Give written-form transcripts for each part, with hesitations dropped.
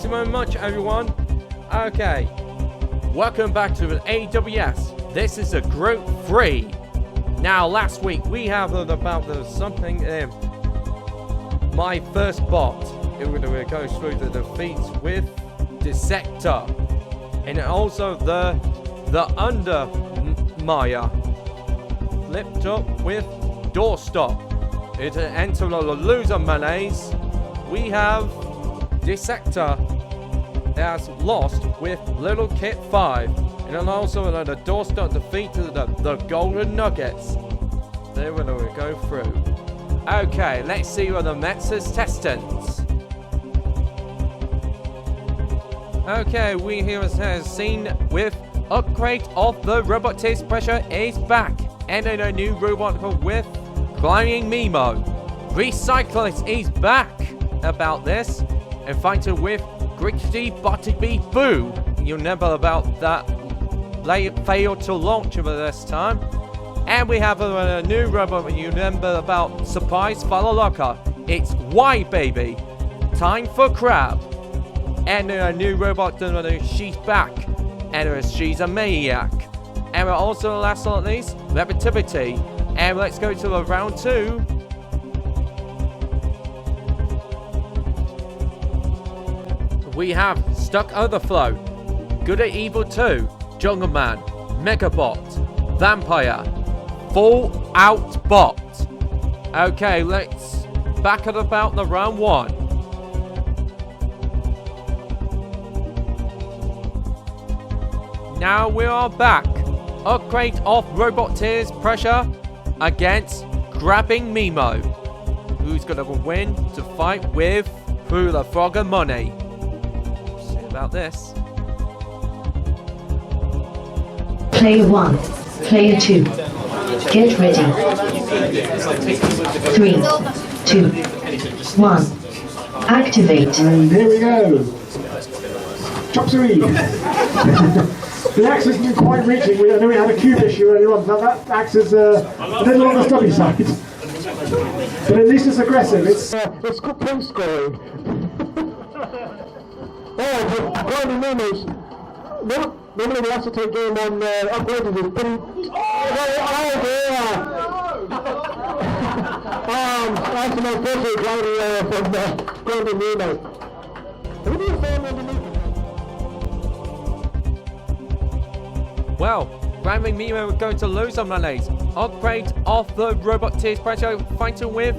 you very much, everyone. Okay, welcome back to the AWS. This is a Group 3. Now, last week we have about something my first bot. It would go through the defeats with Dissector, and also the Undermire flipped up with Doorstop. It entered the loser malaise. We have Dissector has lost with Little Kit 5, and then also the Doorstop defeated the Golden Nuggets. There we go through. Okay, let's see what the Mets' testants. Okay, we here has seen with upgrade of the Roboteers pressure is back, and then a new robot with climbing Nemo. Recyclist is back about this, and fighting with Grippidi-Boppidi-Boo. You remember about that they failed to launch over this time. And we have a new robot. You remember about Surprise Follow Locker. It's Qrybaby. Time for Crab. And a new robot, she's back. And she's a Maniac. And also, last but not least, Relativity. And let's go to round 2. We have Stuck Overflow, Good at Evil 2, Jungle Man, Megabot, Vampire, Full Out Bot. Okay, let's back at about the round 1. Now we are back. Upgrade of Roboteers pressure against Grabbing Nemo. Who's gonna win to fight with Who the Frog-a-money? See about this. Player 1, Player 2, get ready. 3, 2, 1, activate. And here we go. Chop-suey. The axe isn't quite reaching. We know we had a cube issue earlier on. That axe is a little on the stubby side. But at least it's aggressive. It's good point scoring. Oh, but Golden Nemo's. Normally the Ratchet game on upgraded is pretty... Oh dear! That's an unfortunate gliding from Golden Nemo. Who do you find underneath? Well, Grabbing Nemo is going to lose on Malays. Upgrade of the Roboteers pressure fighting with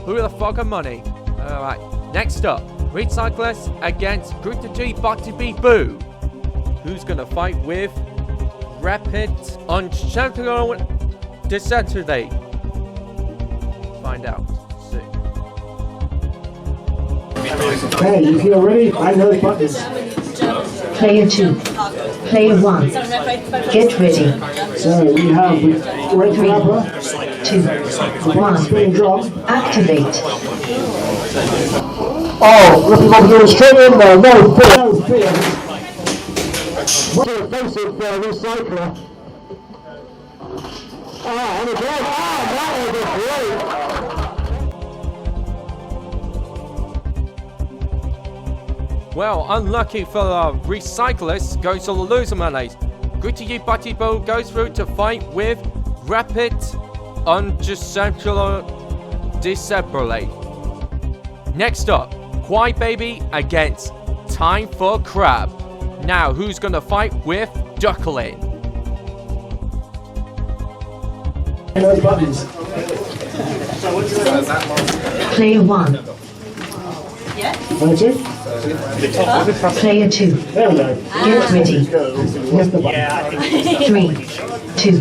Who the Frog-a-money. Alright, next up, Recyclist against Grippidi-Boppidi-Boo. Who's gonna fight with Rapid Unscheduled Disassembly? Find out soon. Okay, if you're ready, I know the buttons. Player 2, Player 1, get ready. So we have Red 3, Rapper, 2, 1, spinning drum. activate. Oh, Grippidi-Boppidi-Boo straight in there, no fear. No fear. What an offensive recycler. And again, that was great. Well, unlucky for the Recyclist, goes to the loser Malays. Grippidi-Boppidi-Boo goes through to fight with Rapid Unscheduled Disassembly. Next up, Qrybaby against Time for Crab. Now, who's gonna fight with Duckling? Those buttons. Player 1, Player 2. Player 2, There we go. get ready. Where's the button? 3, 2,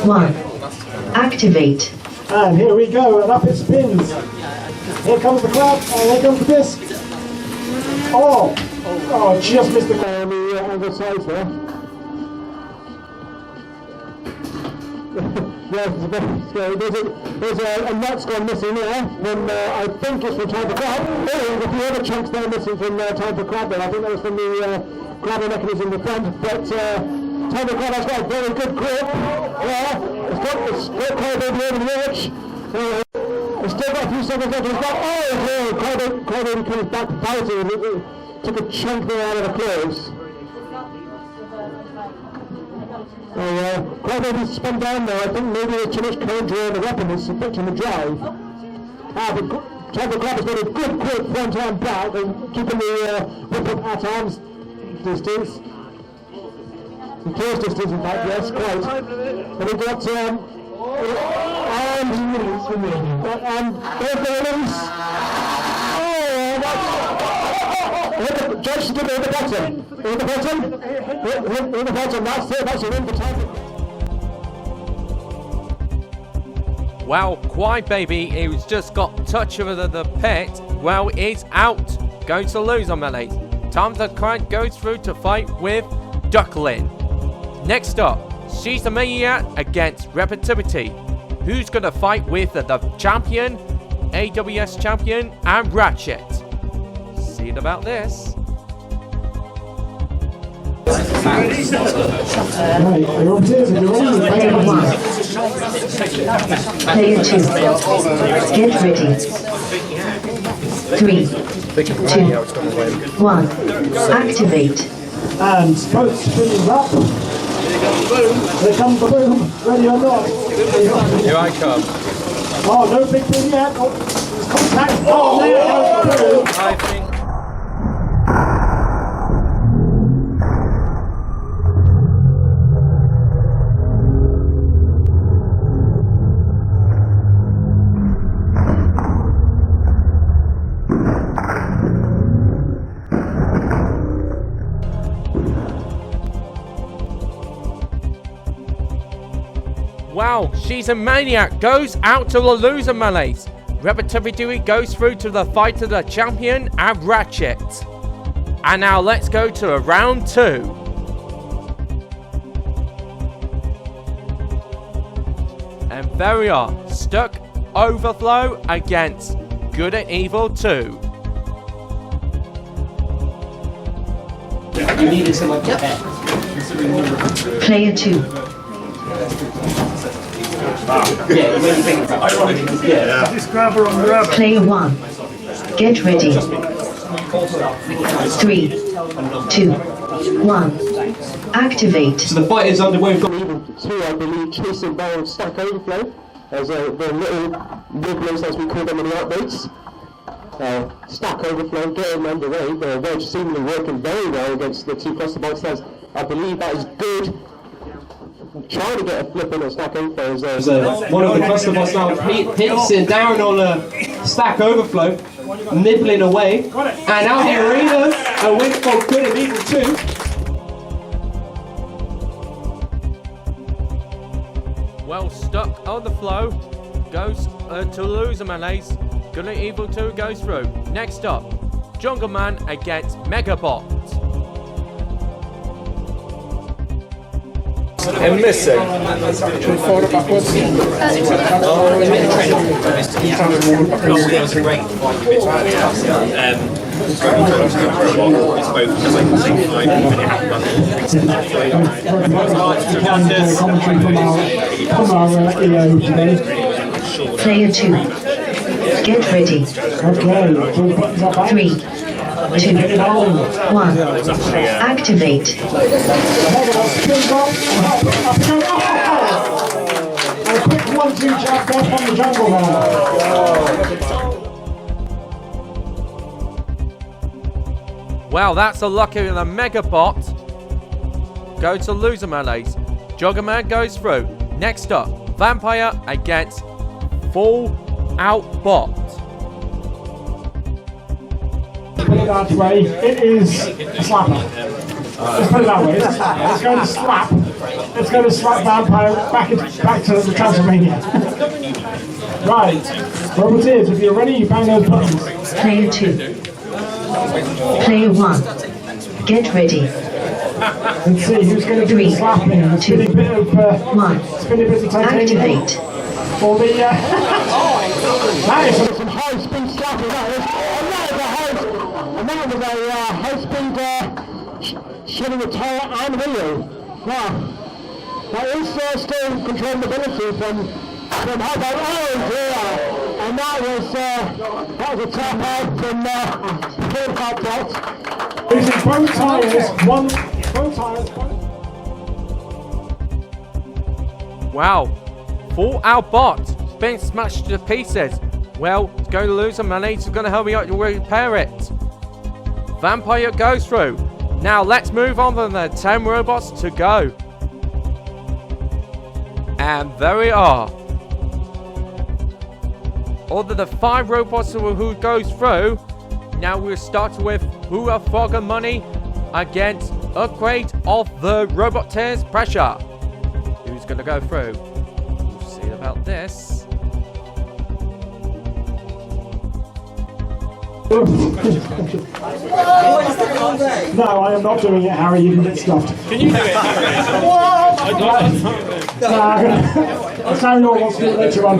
1, activate. And here we go, and up it spins. Here comes the crab, and here comes the disc. Oh, just missed the guy on the side there. Yes, it's very scary. There's a nut's gone missing there, and I think it's from Time for Crab. Oh, a few other chunks there missing from Time for Crab there. I think that was from the grabbing mechanism in the front, but Time for Crab has got a very good grip. Yeah, it's got Qrybaby over the edge. It's still got a few seconds left. Qrybaby comes back fighting. took a chunk there out of the claws. So, Qrybaby's spun down now. I think maybe the too much current draw on the weapon is affecting the drive. But Type Grabber's got a good quick front and back, and keeping the whip up at arm's distance. The close distance, in fact, yes, quite. And we've got, and there's the release. Oh, that's... Judge, give it the bottom. Hit the bottom. Hit the bottom, that's it, that's a win for Type. Well, Qrybaby, who's just got touch of the pit, well, is out. Going to lose on melee. Time the crowd goes through to fight with Ducklin. Next up, she's the Maniac against Relativity. Who's going to fight with the champion, AWS champion, and Ratchet? See about this. Player 1. Player 2. Get ready. 3, 2, 1. Activate. And both spinning up. Here comes the boom. Ready or not? Here I come. Oh, no big thing yet. Oh, it's contact. Oh, there goes the boom. I think. Wow, she's a Maniac, goes out to the loser melees. Relativity goes through to the fight of the champion and Ratchet. And now let's go to round 2. And there we are, stuck Overflow against Good and Evil 2. You needed someone to head. Player 2. Yeah, when you think about it. Yeah. This grabber on the rubber. Player 1. Get ready. 3, 2, 1. Activate. So the fight is underway. We've got Even 2, I believe, chasing down Stack Overflow as the little nibblers, as we call them in the outbreaks. Stack Overflow getting underway. They're seemingly working very well against the 2 cluster box. I believe that is good. Trying to get a flip on a Stack Overflow. One of the cluster bots now hitting down on a Stack Overflow, nibbling away. And out the arena, a win for Good and Evil 2. Well, stuck on the flow, goes to loser melees. Good and Evil 2 goes through. Next up, Jungle Man against Megabot. And missing. Forward backwards. Player 2. Get ready. 3, 2, 1. Activate. A quick 1-2 jab down from the jungle man. Well, that's a lucky the Megabot. Go to loser melees. Juggerman goes through. Next up, Vampire against Full Out Bot. Put it that way, it is a slapper. Let's put it that way, it's going to slap. It's going to slap Vampire back to the Transylvania. Right, Roboteers, if you're ready, you bang those buttons. Player 2. Player 1. Get ready. Let's see who's going to do the slapping. A 2, spinning bit of 1. spinning bit of titanium. Activate. For the that is some high speed slapping. And that was a high speed shooting the tire and wheel. Now that is still control mobility from Hubba. Oh dear! And that was a tap out from Full Out Bot. Using both tyres, both tyres. Wow. Fallout bot being smashed to pieces. Well, it's going to lose some money. It's going to help me out to repair it. Vampire goes through. Now let's move on to the 10 robots to go. And there we are. Other the 5 robots who goes through. Now we'll start with Whooooooooaaaaa Frog-a-money against Upgrade of the Roboteers Pressure. Who's going to go through? We'll see about this. No, I am not doing it, Harry. You can get stuffed. Can you do it? Harry Law wants to do it later on.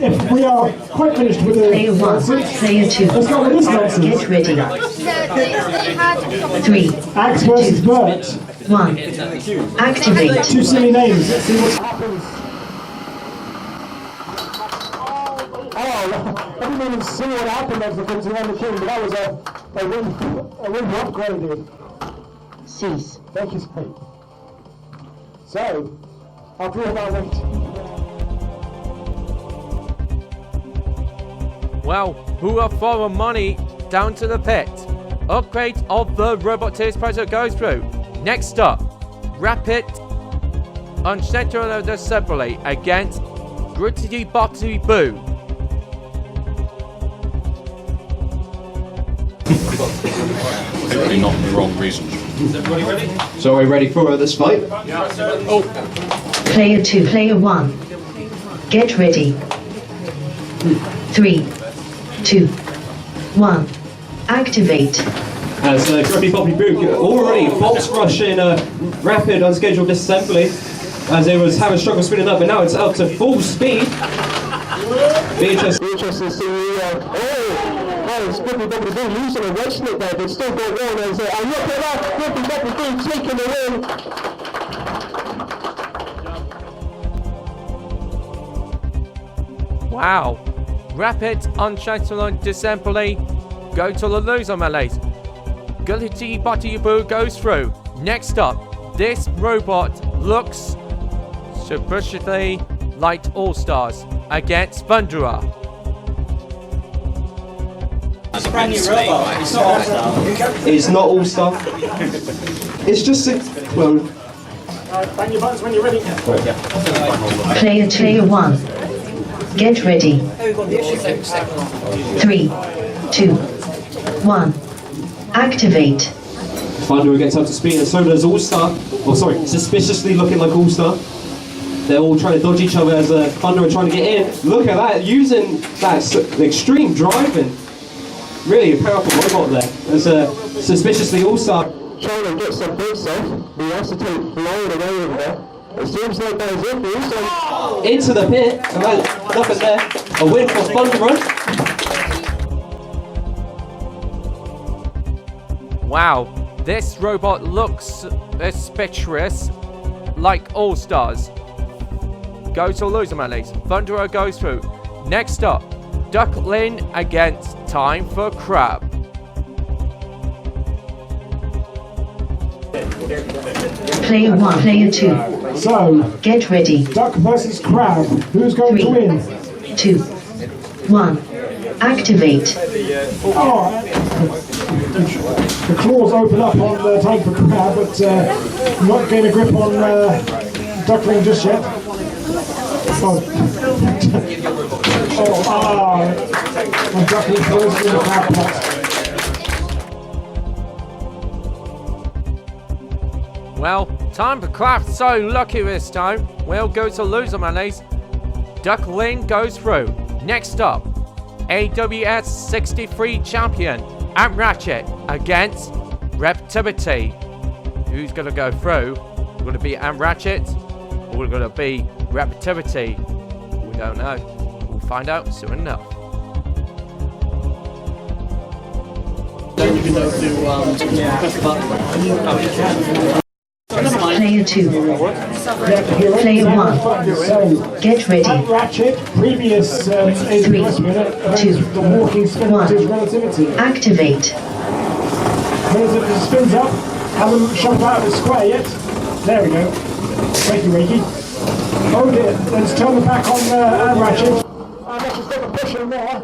If we are quite finished with the Player 1, Player 2. let's go with this nonsense. Get ready. 3, Axe versus Bert. 1. Activate. 2 silly names. Let's see what happens. Oh, I didn't even see what happened as the things around the king, but that was a win upgrade, dude. Cease. Thank you, Spade. So, after about 8. Well, Whooooooooaaaaa Frog-a-money down to the pit. Upgrade of the Roboteers Pressure goes through. Next up, Rapid Unscheduled Disassembly against Grippidi-Boppidi-Boo. Hopefully not the wrong reasons. So are we ready for this fight? Player 2, Player 1. Get ready. 3, 2, 1. Activate. As Grippidi-Boppidi-Boo already box rushing rapid unscheduled disassembly as it was having struggle speeding up, but now it's up to full speed. Be interesting to see it's Grippidi-Boppidi-Boo losing a wedge slip there, but still got one as and look at that, Grippidi-Boppidi-Boo taking the win. Wow. Rapid Unscheduled Disassembly go to the loser melees. Grippidi-Boppidi-Boo goes through. Next up, this robot looks suspiciously like All-Stars against Thunderer. It's a brand new robot. It's not All-Star. It's not All-Star. It's just a, well... Bang your buttons when you're ready. Player 1. Get ready. 3, 2, 1. Activate. Thunderer gets up to speed, and so does All-Star. Oh, sorry, suspiciously looking like All-Star. They're all trying to dodge each other as Thunderer trying to get in. Look at that, using that extreme driving. Really a powerful robot there. As suspiciously All-Star trying to get some bits off. The acetate flying away over there. It seems like there's it. Into the pit, and nothing there. A win for Thunderer. Wow, this robot looks suspicious like All-Stars. Go to loser melees. Thunderer goes through. Next up, Duckling against Time for Crab. Player 1, Player 2. So, Get ready. Duck versus Crab. Who's going to 3, win? 2, 1. Activate. Oh, the claws open up on Time for Crab, but not getting a grip on Duckling just yet. And Duckling throws in the crab pot. Well, Time for Crab so lucky this time. We'll go to loser melees. Duckling goes through. Next up, AWS 63 champion and Ratchet against Relativity. Who's going to go through? Going to be Ratchet or going to be Relativity? We don't know. We'll find out soon enough. Then you can go to press the button. Player 2. Player 1. Get ready. Ratchet, previous 3, 2, 1. Relativity. Activate. Relativity spins up, hasn't shoved out of the square yet. There we go. Wakey. Oh dear, let's turn the back on Ratchet. Ratchet's got a push in there.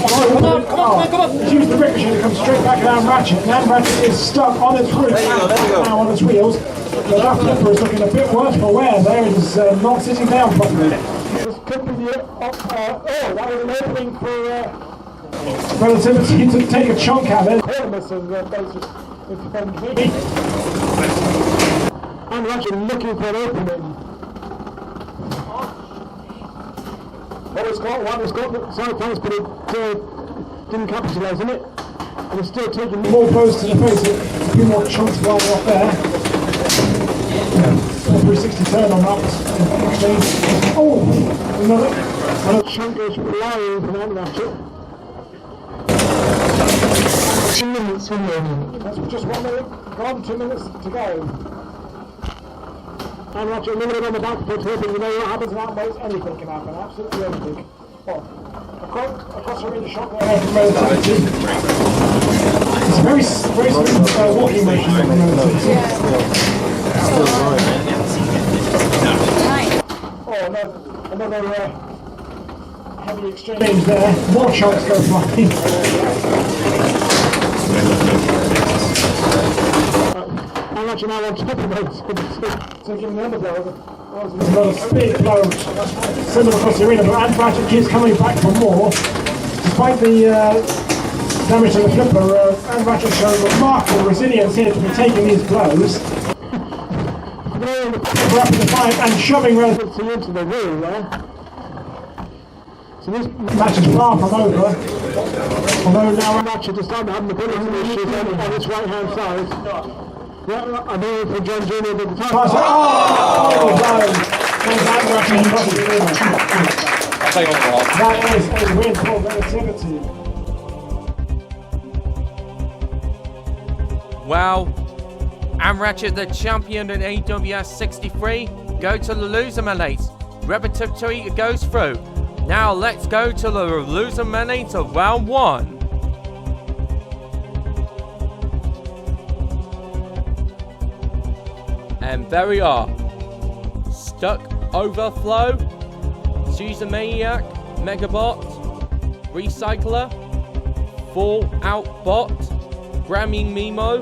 Come on. He's used the ricochet to come straight back around Ratchet. And Ratchet is stuck on its roof, now on its wheels. But that flipper is looking a bit worse for wear there. It is not sitting down properly. This could be the that was an opening for Relativity to take a chunk out of it. And Ratchet looking for an opening. Well, it's got the side pass, but it didn't capitalise on it. And it's still taking more blows to the face. A few more chunks flying off there. 360 turn on that exchange. Oh! Another chunk goes flying from that Ratchet. 2 minutes remaining. That's just 1 minute gone, 2 minutes to go. And Ratchet a little bit on the back foot, hoping you know what happens in Antweight, anything can happen, absolutely anything. Across the arena shot there from Relativity. It's very smooth walking motion from Relativity. Oh, another heavy exchange there. More chunks go flying. And Ratchet now on top of it. Taking the underblow. There's another big blow. Similar across the arena, but Ratchet keeps coming back for more. Despite the damage to the flipper, Ratchet shows remarkable resilience here to be taking these blows. Throwing the flipper up in the fight and shoving Relativity into the wheel there. So this match is far from over. Although now Ratchet is starting to have the mobility issues on its right hand side. Yeah, I know for John Jr. at the time. That is a win for Relativity. Wow. And Ratchet, the champion in AWS 63, go to the loser melees. Relativity goes through. Now let's go to the loser melee to round 1. And there we are. Stuck Overflow, Maniac, Megabot, Recycler, Fallout Bot, Grammy Nemo.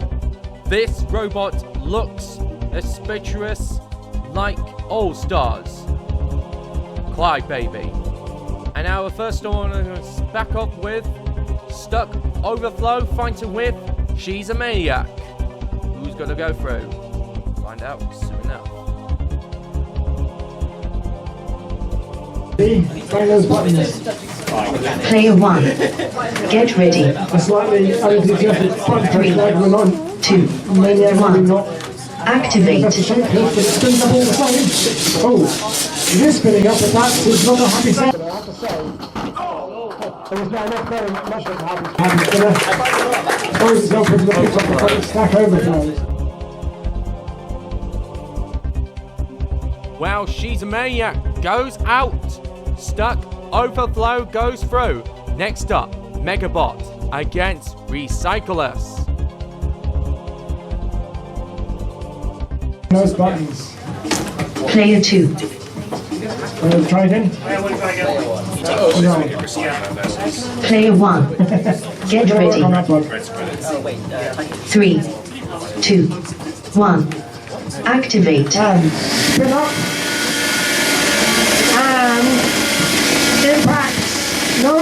This robot looks suspicious like All-Stars. Qrybaby. And our first one is back up with Stuck Overflow fighting with She's a Maniac. Who's gonna go through? Find out soon enough. Bang those buttons. Player 1. Get ready. A slightly unenthusiastic front push like we're on. 2, Maniac 1. not. Activate. That's a shake but it spins up all the same. Oh, it is spinning up, but that is not a happy sound. I have to say, there was not enough very much of a happy spinner. Throws itself into the picks off the front stack overflows. Well, She's a Maniac goes out. Stuck Overflow goes through. Next up, Megabot against Recyclers. Those buttons. Player 2. Try again. Player 1. Get ready. 3, 2, 1. Activate. And spin up. And impact. No.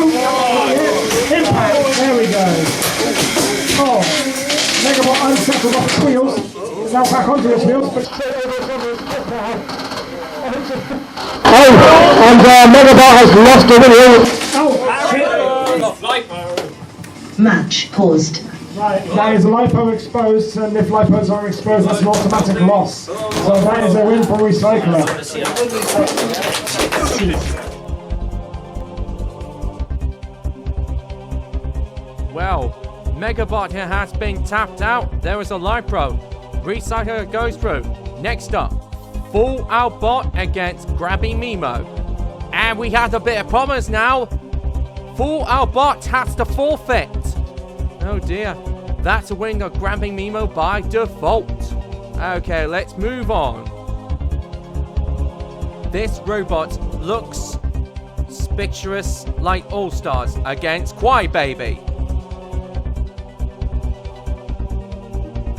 Impact. There we go. Oh, Megabot unsettled off its wheels. Now back onto its wheels, but straight over and Megabot has lost the wheel. Match paused. Right, that is LiPo exposed, and if LiPos are exposed, that's an automatic loss. So that is a win for Recycler. Well, Megabot has been tapped out. There is a LiPo. Recycler goes through. Next up, Full Out Bot against Qrybaby-Boo. And we had a bit of problems now. Full Out Bot has to forfeit. Oh dear. That's a win of Qrybaby-Boo by default. Okay, let's move on. This robot looks suspicious like All-Stars against Qrybaby.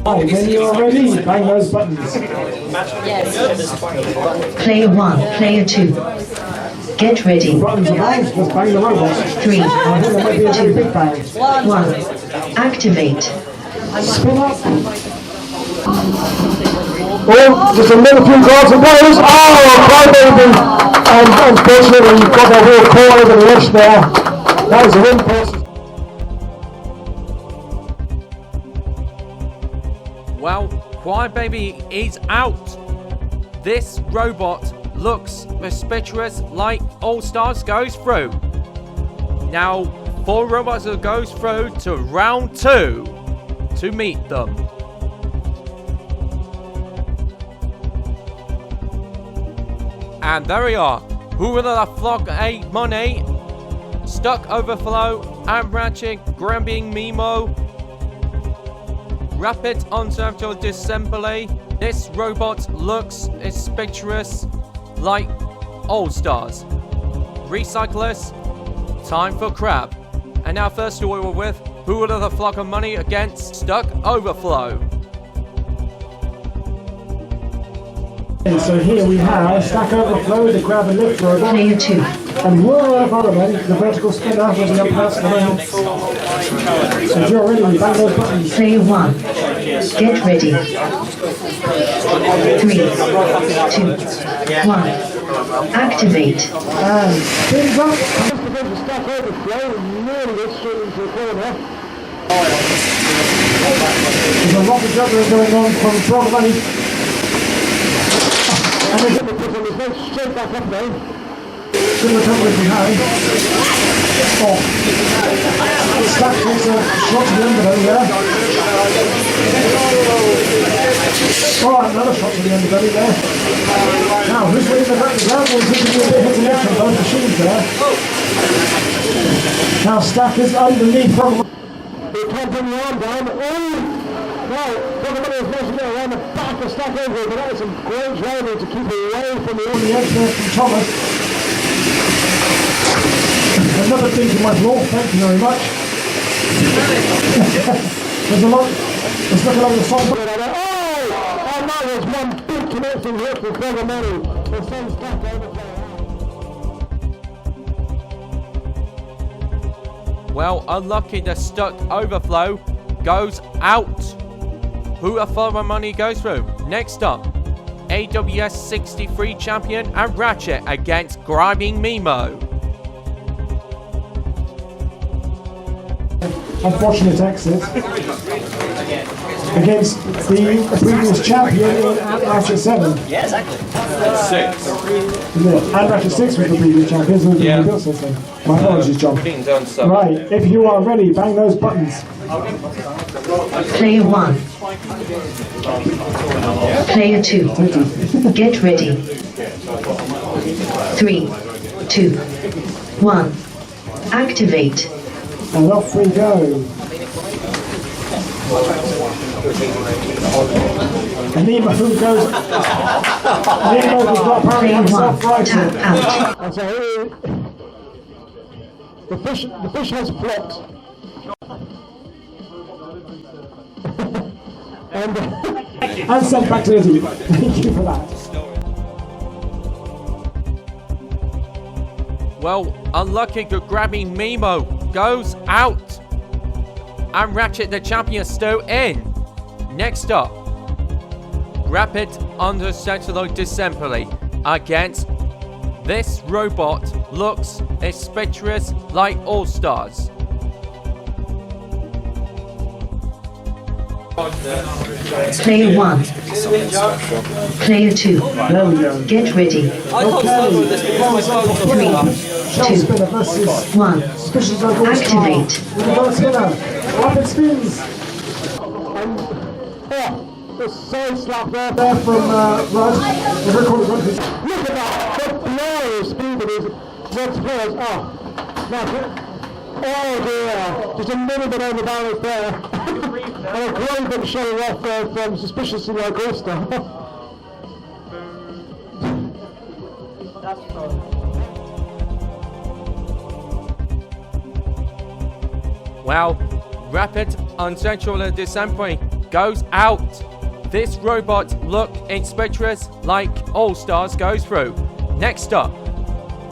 Right, when you're ready, bang those buttons. Player 1, player 2. Get ready. Buttons are banged, just bang the robot. 3, I think there might be a very big bang. 1. Activate. Spin up. Oh, just a little few cards and blows. Oh, Qrybaby! And unfortunately, got a real corner and rush there. That was a win for us. Well, Qrybaby is out. This robot looks suspicious like All-Stars goes through. Now, 4 robots goes through to round 2 to meet them. And there we are. Who are the Frog-a-money? Stuck Overflow and Ratchet, Qrybaby-Boo. Rapid Unscheduled Disassembly. This robot looks suspicious like All-Stars. Recyclers, time for Crab. And now first we were with Who are the Frog-a-money against Stuck Overflow. So here we have Stack Overflow, the grab and lift robot, Player 2. and Whooooooooaaaaa, the vertical spinner with the unpassed moment. So if you're ready, bang those buttons. Player 1. Get ready. 3, 2, 1. Activate. And spins up. Stack Overflow, nearly gets straight into the corner. There's a lot of juggling going on from Frog-a-money. And they're going to put on his leg straight back up there. Similar coverage we had. Oh. Stack takes a shot to the underbelly there. Oh, another shot to the underbelly there. Now, who's winning the ground? The ground one's looking to be a bit hit and miss from both machines there. Now, Stack is underneath from. They can't bring the arm down. Oh! Right, Frog-a-money is managed to get around the back of Stack over, but that was some great driving to keep it away from the edge there from Thomas. Another thing to my floor, thank you very much. There's a lot, there's looking like a song. Oh! And that was one big connecting hit for Frog-a-money. The sends Stack Overflow. Well, unlucky the Stuck Overflow goes out. Who are Frog-a-money goes through. Next up, AWS 63 champion and Ratchet against Qrybaby-Boo. Unfortunate exit against the previous champion in Ratchet 7. Yeah, exactly. 6. Yeah, and Ratchet 6 was the previous champion, so the rebuilt system. My apologies, John. Right, if you are ready, bang those buttons. Player 1. Player 2. Get ready. 3, 2, 1. Activate. And off we go. And Nemo goes. Nemo does not apparently Player 1. self-righted. Tap out. And so the fish has flopped. and sent back to the zoo. Thank you for that. Well, unlucky Qrybaby-Boo goes out. And Ratchet the champion still in. Next up, Rapid Unscheduled Disassembly against this robot looks suspicious like All-Stars. Player 1. Player 2. There we go. Get ready. 3, 2, 1. Activate. Rapid spins. just so slapped there from Rod. The record run. Look at that! The blurry speed of these Rod's players. Oh, no. Oh dear! Just a little bit over balance there. And a great bit showing off from suspiciously like all-star. Well, Rapid, Unscheduled and Disassembly goes out. This robot looked inspectorous like All-Stars goes through. Next up,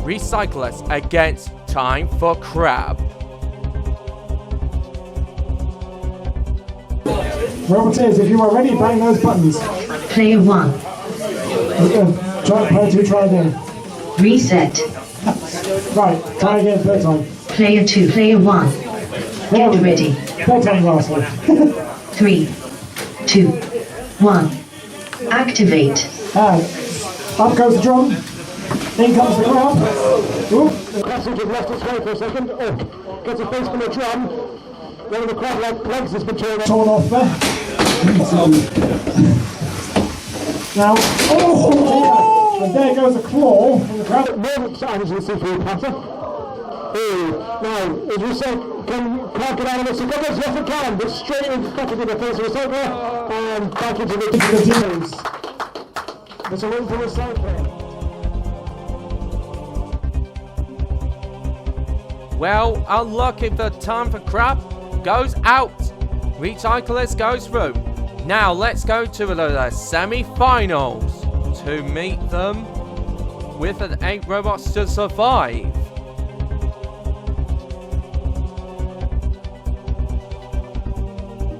Recyclers against Time for Crab. Roboteers, if you are ready, bang those buttons. Player 1. Player 2, try again. Reset. Right, try again, third time. Player 2. Player 1. Get ready. Third time lastly. 3, 2, 1. Activate. And up goes the drum. In comes the crab. The classic has left its way for a second. Oh, gets a face from the drum. One of the crab legs has been torn off there. Now, oh, and there goes a claw from the crab. More signs of the CPU pattern. Now, as we said, can't get out of this. It goes yes it can, but straight into the face of the recycler and back into the teams. There's a room for recycling. Well, unlucky for Time for Crab goes out. Recyclers goes through. Now let's go to the semi-finals to meet them with an 8 robots to survive.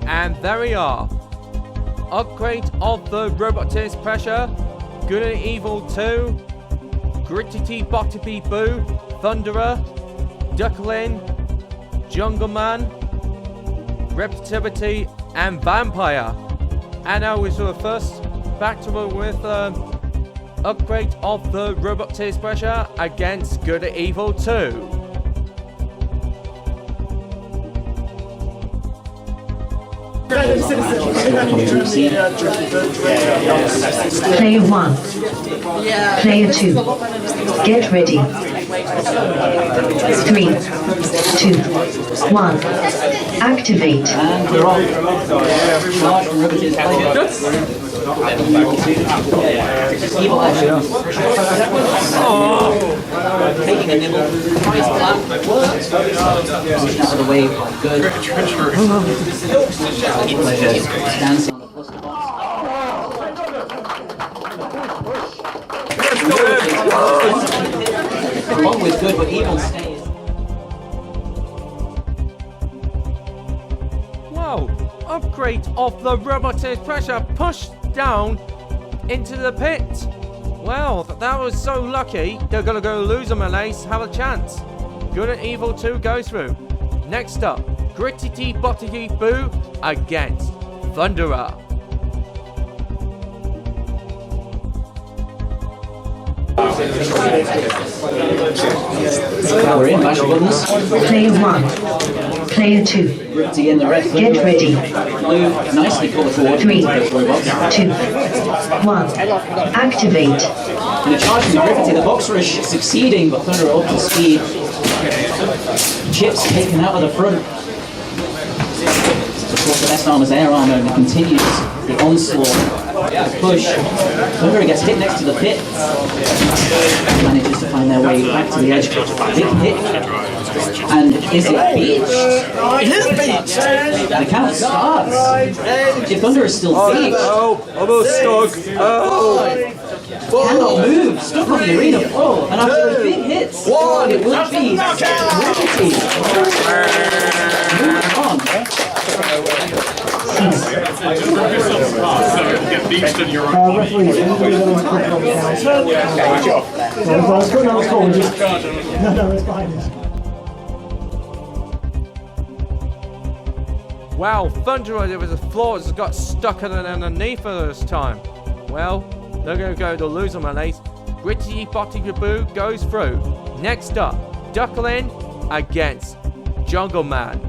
And there we are. Upgrade of the Roboteers pressure. Good and Evil 2. Grippidi-Boppidi-Boo. Thunderer. Duckling. Jungle Man. Relativity and Vampire. And now we're the first battle with upgrade of the Roboteers pressure against Good and Evil 2. Player 1. Player 2. Get ready. 3, 2, 1. Activate. And we're off. Large Riveted Evil action. Taking a nibble. Price plan. Works. Out of the way. Good. Pleasure. Dancing on the cluster box. Along with good, but evil stays. Wow, upgrade of the Roboteers pressure pushed down into the pit. Well, that was so lucky. They're gonna go lose them and Ace have a chance. Good and Evil 2 goes through. Next up, Grippidi-Boppidi-Boo against Thunderer. We're in, mash buttons. Player 1. Player 2. Grippidi in the red. Get ready. Blue, nicely colour forward. 3, 2, 1. Activate. In a charge from the Grippidi, the box rush succeeding, but Thunder up to speed. Chips taken out of the front. Of course, the best arm is air armor, and it continues the onslaught. The push. Thunder gets hit next to the pit. Manages to find their way back to the edge. Big hit. And is it beached? It is beached! The count starts. If Thunder is still beached. Oh, almost stuck. Oh. Cannot move, stuck on the arena floor, and after those big hits, it will be Ratchet. Move on. Referees, anybody that wants to put it on the count? No, it's good, no, it's cool. No, it's behind us. Wow, Thunderer, there was a flaw that got stuck underneath her this time. Well, they're going to go to lose them and Ace. Grippidi-Boppidi-Boo goes through. Next up, Duckling against Jungle Man.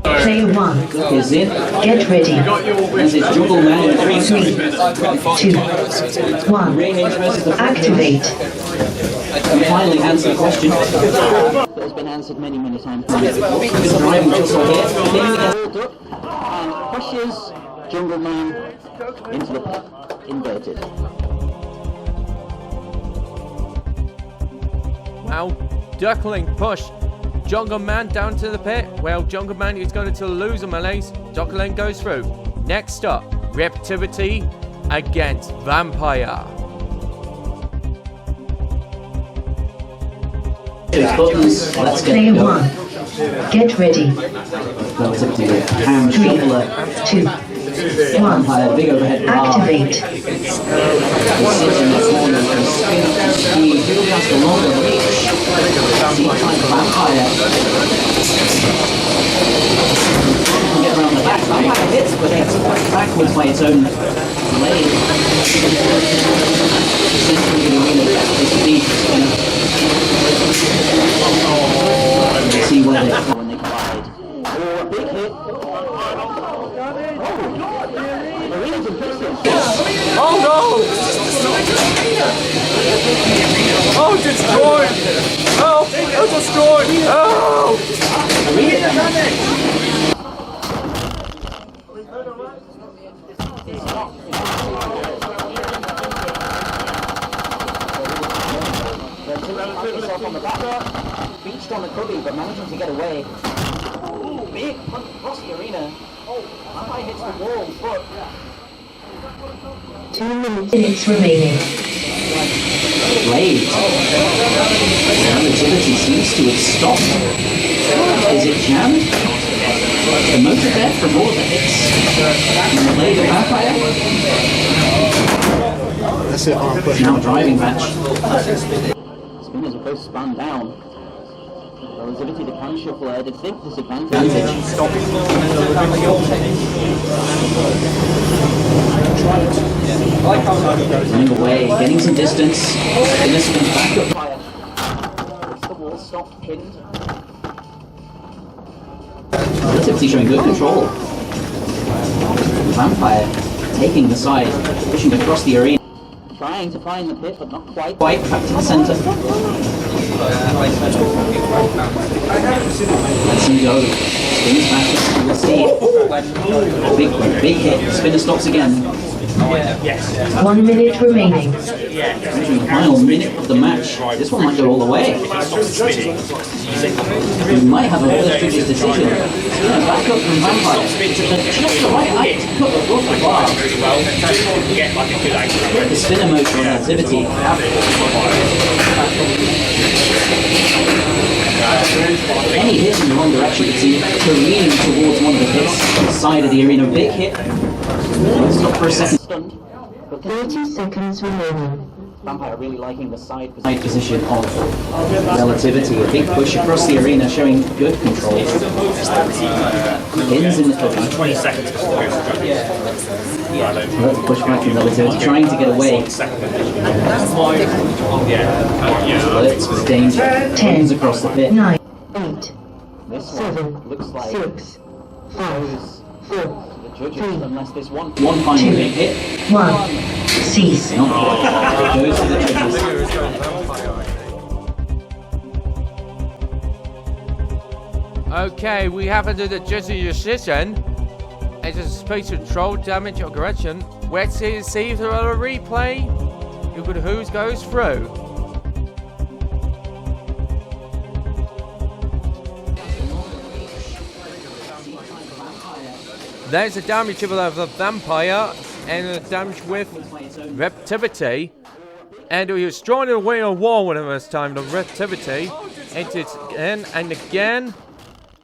Player 1. 1. Is in. Get ready. As it's Jungle Man in 3, 2, 1. Range versus the Activate. And finally answer the question. That has been answered many, many times. It's driving whistle here. And pushes Jungle Man into the pit. Inverted. Now, Duckling push Jungle Man down to the pit. Well, Jungle Man is going to lose a malaise. Duckling goes through. Next up, Relativity against Vampire. Buttons. Let's get Player going. 1. Get ready. Relativity with Ham 3, Shuffler. 2, 1. Vampire, big overhead bar. Activate. He sits in the corner and spins. He has the longer reach. See, trying to Vampire. Can get around the back. Vampire hits, but gets pushed backwards by its own blade. Essentially, the arena is deep. See where they when they collide. Oh, a big hit. Oh no! Oh, destroyed! Oh, it's destroyed! Oh! On the back, beached on the cubby, but managing to get away. Ooh, big punch across the arena. Oh, Vampire hits the wall, but 2 minutes remaining. Blade. Relativity seems to have stopped. Is it jammed? The motor there from all of the hits. And the Blade of Vampire. That's it, arm push. Now driving match. Spinners are both spun down. Relativity to can shuffle at a distinct disadvantage. Running away, getting some distance. Spinners comes back up fire. The wall stopped, pinned. Relativity showing good control. Vampire taking the side, pushing across the arena. Trying to find the pit, but not quite. Back to the centre. Let's him go. Spins back. We'll see. Big hit. Spinner stops again. 1 minute remaining. Entering the final minute of the match. This one might go all the way. We might have a first judge's decision. Spinner back up from Vampire. Just the right height to cut above the bar. The spinner motion on Relativity. Any hit in the wrong direction, it's careening towards one of the hits on the side of the arena. Big hit. Stop for a second. Stunned. 30 seconds remaining. Vampire really liking the side position of Relativity. A big push across the arena showing good control. Pins in the cookie. 20 seconds before. Push back from Relativity, trying to get away. Alerts with danger. 10, Across the pit. 9, 8, This 7, one looks like 6, 5, 4, the judges, 3, unless there's one final big hit. 1. Cease. Not goes to the judges. Okay, we have under the judge's decision. It's a space control damage or correction. Let's see if there are a replay. Look at who goes through. There's the damage of the Vampire and the damage with Relativity. And he was trying to win a wall when it was time to Relativity. And it's again and again.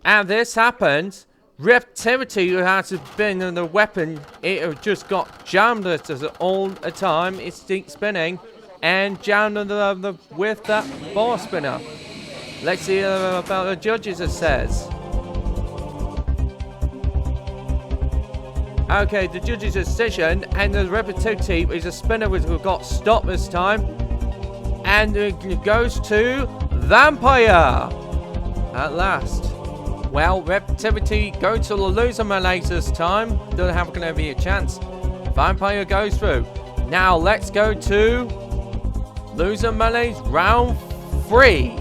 And this happens. Relativity, who has been in the weapon, it just got jammed all the time. It's spinning and jammed with that bar spinner. Let's see about the judges, it says. Okay, the judges' decision, and the Relativity is a spinner who got stopped this time. And it goes to Vampire at last. Well, Relativity go to the loser malaise this time. Don't have going to be a chance. Vampire goes through. Now let's go to loser malaise round 3.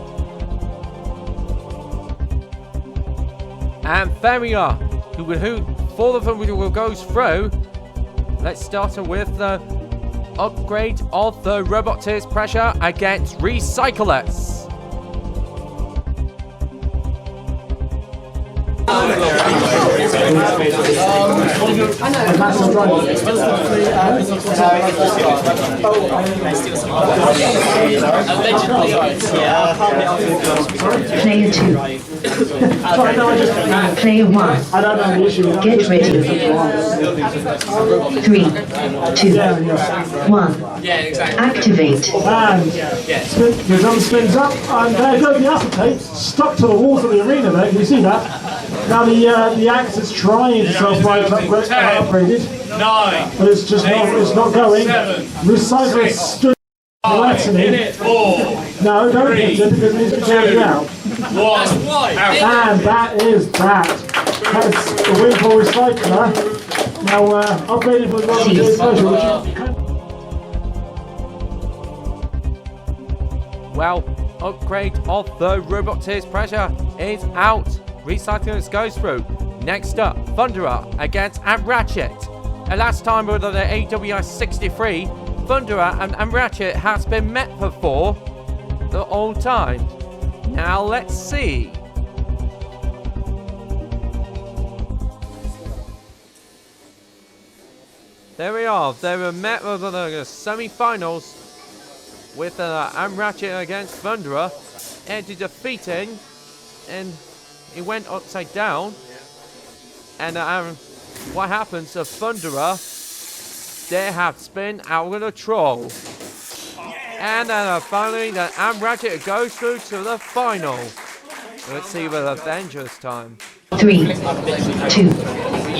And there we are. Who 4 of them will go through. Let's start with the upgrade of the Roboteers pressure against Recyclers. Player 2. Player 1. Get ready. 3, 2, 1. Activate. And the drum spins up, and there go the acetate, stuck to the walls of the arena there, can you see that? Now the axe is trying to upgraded, 9, but it's just not going. Recycler stood flattening. 4, No, don't hit it because it needs to be carried out. 1. And that is that. That's the win for Recycler. Now upgraded with Roboteers pressure, which Well, upgrade of the Roboteers pressure is out. Recyclers goes through. Next up, Thunderer against Ratchet. And last time with the AWS 63, Thunderer and Ratchet has been met before the whole time. Now let's see. There we are. They were met with the semi-finals with Ratchet against Thunderer, and defeating, and he went upside down. And what happens to Thunderer? They have spin out of the troll. And then finally, the Ratchet goes through to the final. Let's see with Avengers time. 3, 2,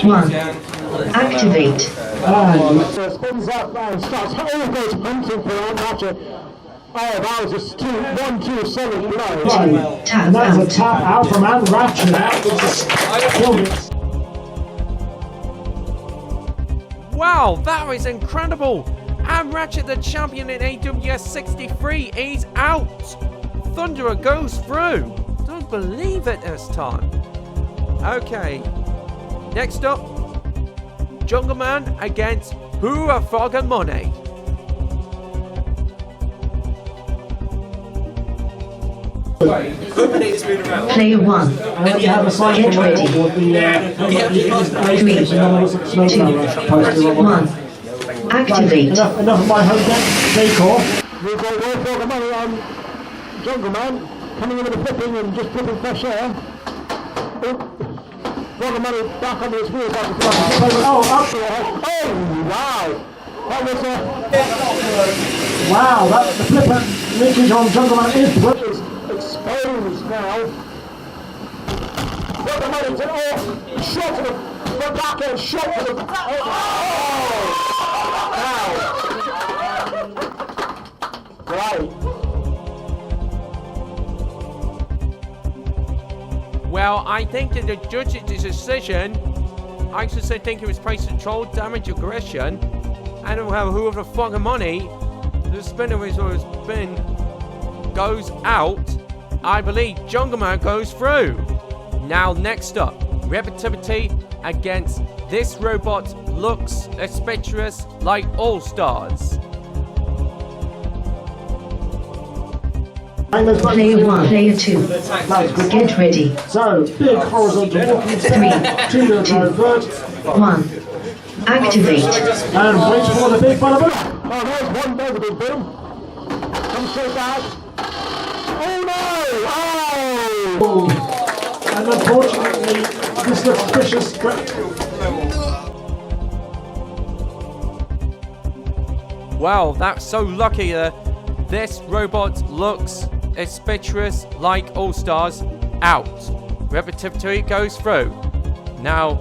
1. Activate. spins up and starts always hunting for Ratchet. Oh, that was just 1-2 solid blow. Tap And that's a out. tap out from Ratchet. Which just killed it. Wow, that was incredible! Ratchet, the champion in AWS 63, is out! Thunderer goes through! Don't believe it this time. Okay, next up, Jungle Man against Frog-a-money. Player 1. Get ready. 3, 2, 1. Activate. Enough of my home decor. We've got Frog-a-money on Jungle Man, coming in with the flipping and just flipping fresh air. Frog-a-money back under his wheels. Oh, up to the head. Oh, wow. That was wow, that the flipper leakage on Jungle Man is exposed now. Frog-a-money's an shot to the back end, shot to the back. Right. Well, I think that the judge's decision, I should say, think it was placed control, damage, aggression, and whoever Frog-a-money, the spinner was spin goes out. I believe Jungle Man goes through. Now, next up, Relativity against this robot looks suspicious like All-Stars. Player 1. Player 2. Get ready. So, big horizontal walking step, 2 to divert, 1. Activate. and wait for the big bada boom. Oh, there's the big boom. Comes straight back. Oh no! Oh! And unfortunately, this looks vicious. Wow, that's so lucky. This robot looks suspicious like All-Stars out. Relativity goes through. Now,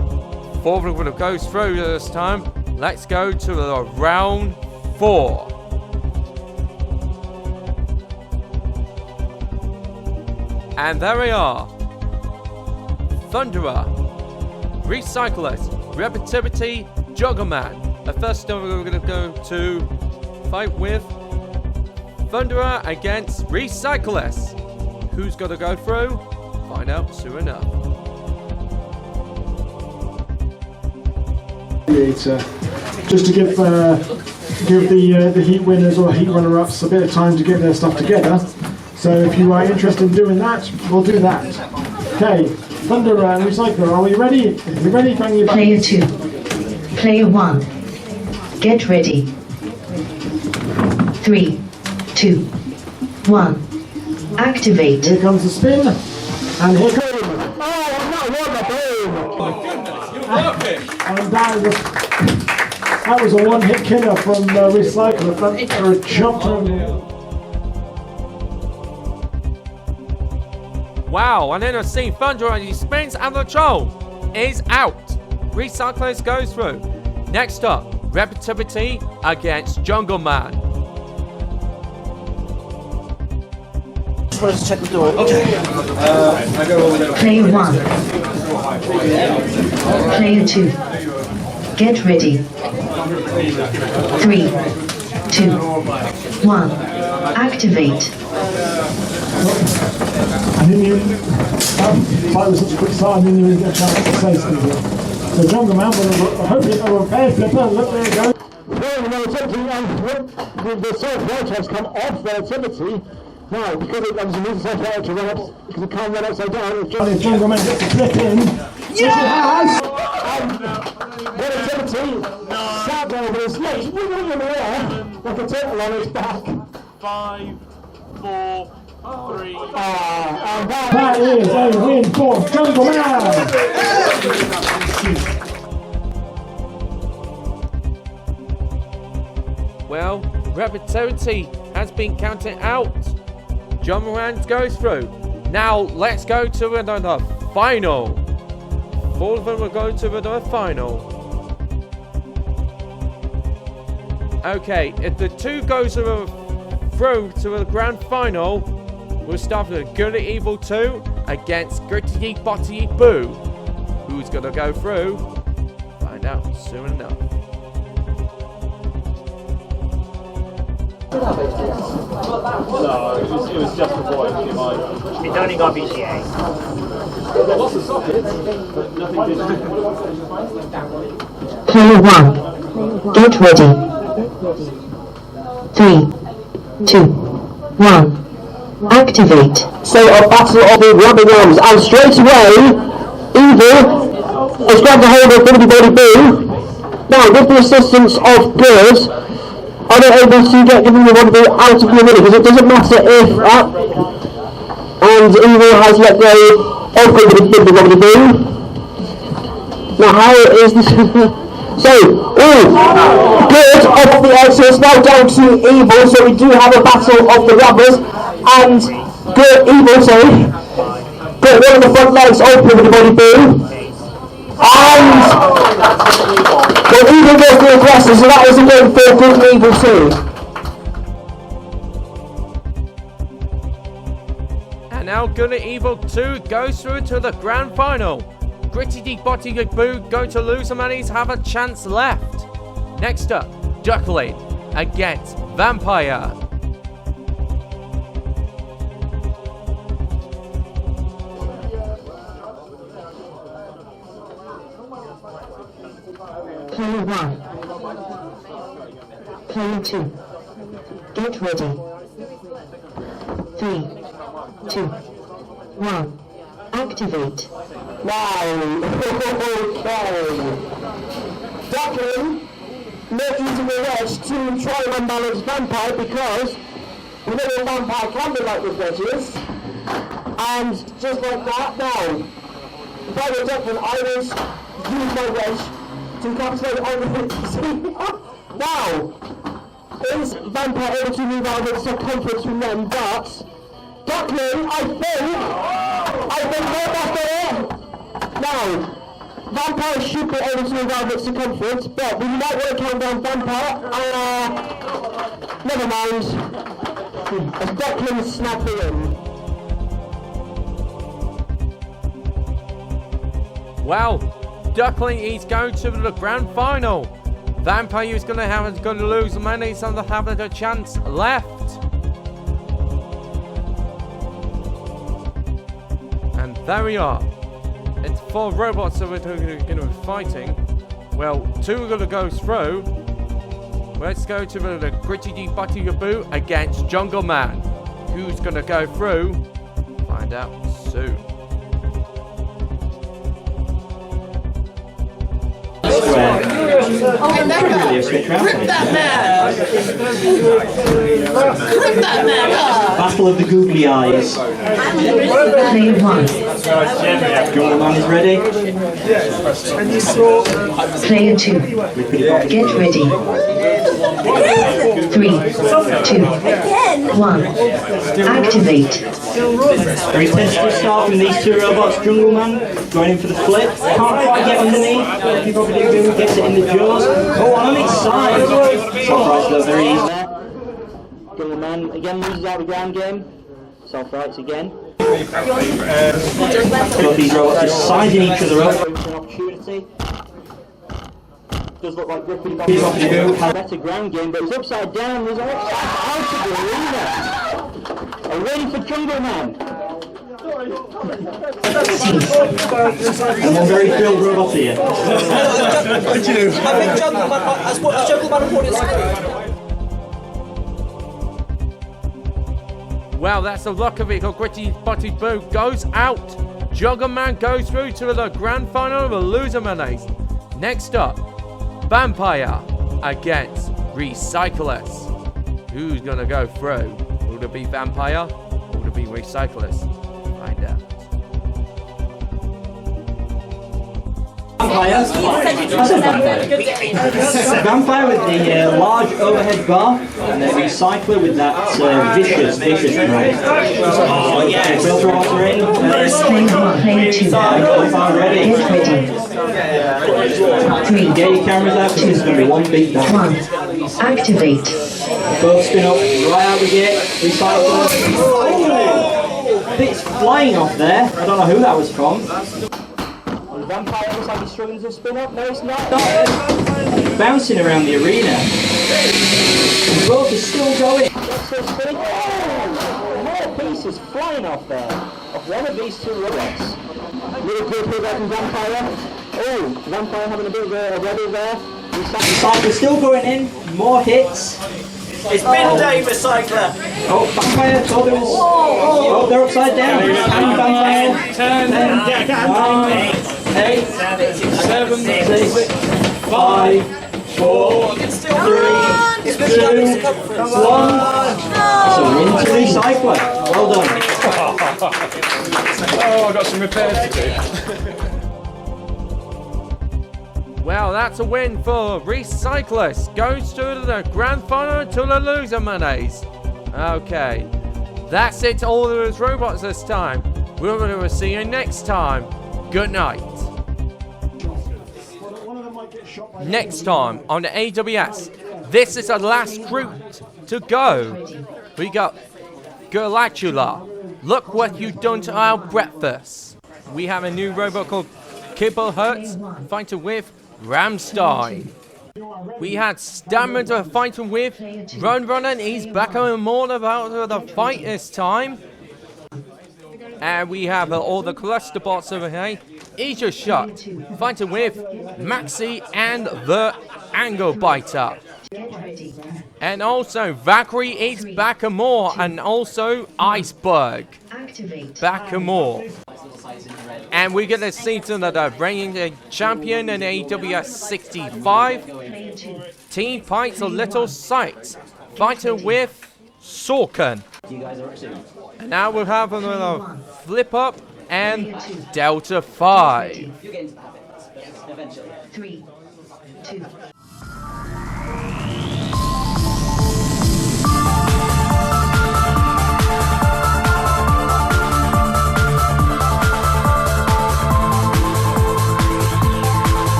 4 of them goes through this time. Let's go to the round 4. And there we are. Thunderer, Recyclist, Relativity, Juggerman. First up, we're going to go to fight with Thunderer against Recyclist. Who's going to go through? Find out soon enough. Just to give the heat winners or heat runner-ups a bit of time to get their stuff together. So if you are interested in doing that, we'll do that. Okay, Thunderer and Recycler, are we ready? If you're ready, bang your button. Player 2. Player 1. Get ready. 3, 2, 1. Activate. Here comes the spin, and here comes... Oh, that won the boom! And that was a one-hit killer from Recycler. Thunderer jumped over. Wow, and then I see Thunderer, he spins and the troll is out. Recyclers goes through. Next up, Relativity against Jungle Man. Let's check the door. Okay. Player 1. Player 2. Get ready. 3, 2, 1. Activate. I didn't even, that fight was such a quick start, I didn't even get a chance to say something. So Jungle Man, hopefully a repair flipper, look, there it goes. Well, Relativity, the self-right has come off Relativity. Now, because it was a new self-right to run up, because it can't run upside down, if Jungle Man gets a flip in, which it has! Relativity sat there with his legs wiggling in the air, like a turtle on his back. 5, 4, 3. And that is a win for Jungle Man! Well, Relativity has been counted out. Jungle Man goes through. Now let's go to another final. All of them will go to another final. Okay, if the two goes through to the grand final, we'll start with Good and Evil 2 against Grippidi-Boppidi-Boo. Who's gonna go through? Find out soon enough. No, it was just a boy. It's only got BCA. There was a socket, but nothing did. Player 1. Get ready. 3, 2, 1. Activate. So a battle of the rubbing arms, and straight away, Evil has grabbed a hold of Grippidi-Boppidi-Boo. Now, with the assistance of Good, are they able to get Grippidi-Boppidi-Boo out of the middle? Because it doesn't matter if and Evil has let go of Grippidi-Boppidi-Boo. Now, how is this? So, Good off the edge, so it's now down to Evil, so we do have a battle of the rubbers, and Evil, got one of the front legs open with the Grippidi-Boo, and Evil goes to the aggressor, so that is a win for Good and Evil too. And now Good and Evil 2 goes through to the grand final. Grippidi-Boppidi-Boo going to lose some money, have a chance left. Next up, Duckling against Vampire. Player 1. Player 2. Get ready. 3, 2, 1. Activate. Now, Duckling not using the wedge to try and unbalance Vampire, because we know what Vampire can be like with wedges. And just like that, now, if I were Duckling, I would use my wedge to encapsulate on the Now, is Vampire able to move out of the circumference from them? But Duckling, I think that's it. Now, Vampire should be able to move out of its circumference, but we might want to count down Vampire. Never mind. As Duckling snapping in. Well, Duckling is going to the grand final. Vampire is going to lose money, so they have a chance left. And there we are. It's 4 robots that we're going to be fighting. Well, 2 are going to go through. Let's go to the Grippidi-Boppidi-Boo against Jungle Man. Who's going to go through? Find out soon. Battle of the Googly Eyes. Player 1. Jungle Man is ready. Player 2. Get ready. 3, 2, 1. Activate. Very tentative start from these 2 robots. Jungle Man going in for the flip. Can't quite get underneath. Grippidi-Boppidi-Boo gets it in the jaws. Oh, on its side. Self-rights though, very easy there. Jungle Man again loses out the ground game. Self-rights again. Both these robots just sizing each other up. An opportunity. Does look like Grippidi-Boppidi-Boo has a better ground game, but he's upside down. He's out of the arena. A win for Jungle Man. I'm a very thrilled robot here. Well, that's the luck of it. Grippidi-Boppidi-Boo goes out. Jungle Man goes through to the grand final of the loser mayonnaise. Next up, Vampire against Recyclers. Who's gonna go through? Will it be Vampire? Or will it be Recyclers? Find out. Vampire with the large overhead bar, and then Recycler with that vicious drive. Oh yeah, filter off ring. Player 2. Ready. Get ready. 3, Get your cameras out because it's going to be one big bang. 1. Activate. Both spin up, right out we get. Recycler. Oh, bits flying off there. I don't know who that was from. The Vampire looks like he's struggling to spin up. No, it's not. Bouncing around the arena. The boat is still going. Still spinning. Oh, more pieces flying off there. Of one of these 2 robots. Really cool pull back from Vampire. Oh, Vampire having a bit of a rebel there. Recycler still going in. More hits. It's midday, Recycler. Oh, Vampire told him. Oh, they're upside down. And Vampire. 10, 9, 8, 7, 6, 5, 4, 3, 2, 1. So we're into Recycler. Well done. Oh, I've got some repairs to do. Well, that's a win for Recyclers. Goes to the grand final to the loser mayonnaise. Okay. That's it, all of those robots this time. We're going to see you next time. Good night. Next time on the AWS, this is the last group to go. We got Galactula. Look what you've done to our breakfast. We have a new robot called Kibble-Hertz fighting with Ramstein. We had Stamina fighting with Run, and he's back on more about the fight this time. And we have all the cluster bots over here. Asia Shot fighting with Maxi and the Angle Biter. And also Valkyrie is back and more, and also Iceberg back and more. And we're gonna see to the reigning champion in AWS 65. Team Fights a Little Sight fighting with Sorkin. And now we'll have another Flip Up and Delta 5. 3, 2.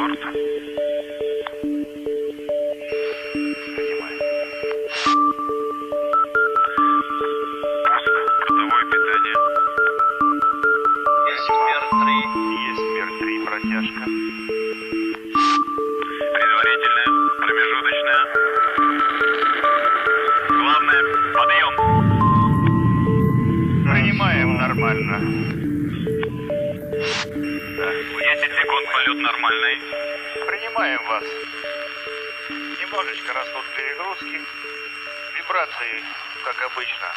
борт. Принимаем. Пуск. Бортовое питание. Есть мир 3. Есть мир 3. Протяжка. Предварительная. Промежуточная. Главное. Подъем. Принимаем нормально. 10 секунд полет нормальный. Принимаем вас. Немножечко растут перегрузки. Вибрации, как обычно.